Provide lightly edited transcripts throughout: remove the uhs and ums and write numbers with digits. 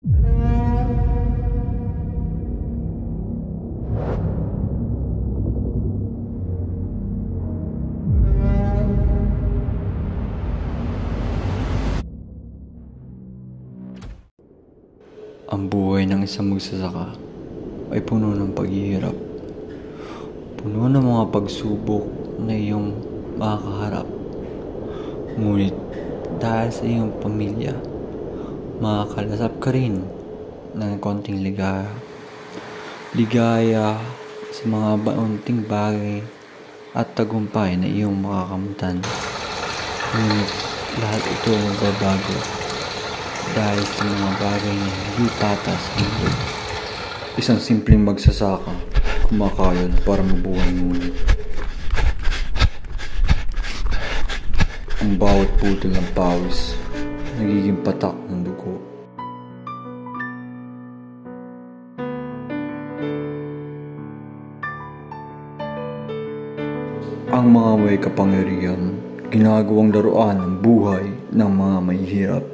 Ang buhay ng isang magsasaka ay puno ng paghihirap. Puno ng mga pagsubok na iyong makakaharap. Ngunit dahil sa iyong pamilya, makakalasap ka rin ng konting ligaya. Ligaya sa mga baunting bagay at tagumpay na iyong makakamtan. Ngunit lahat ito ay magbabago dahil sa mga bagay na hindi patas mundo. Isang simpleng magsasaka, kumakayod para mabuhay muna. Ang bawat putol ng pawis, nagiging patak ng dugo. Ang mga may kapangyarihan, ginagawang laruan ng buhay ng mga mahihirap.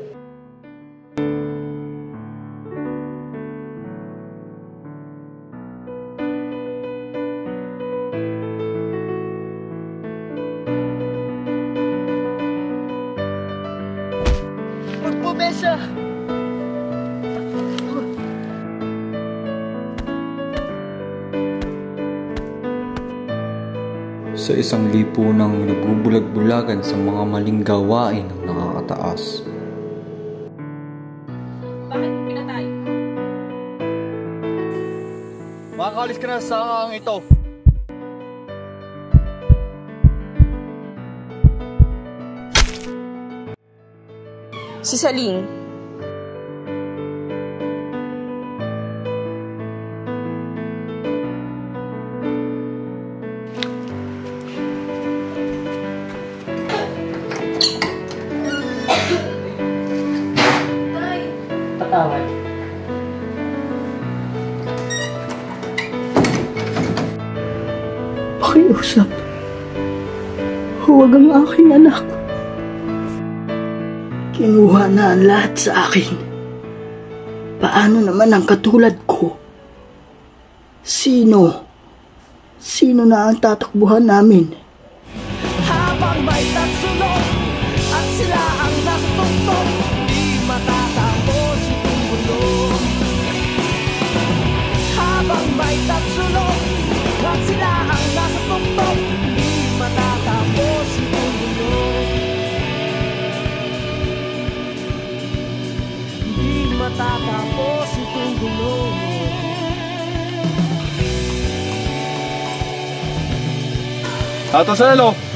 Magpumesa! Sa isang lipunang nagbubulag-bulagan sa mga maling gawain ng nakakataas. Bakit pinatay? Makakalis ka na sa sangang ito. Si Saling. Patawad. Pakiusap. Huwag ang aking anak. Kinuha na ang lahat sa akin. Paano naman ang katulad ko? Sino na ang tatakbuhan namin? Habang may tatsulog at sila ang nasutugtog, di matatapos itong gulo. Habang may tatsulog at sila ang nasutugtog, di matatapos itong gulo. Di matatapos itong gulo. Tato Selo!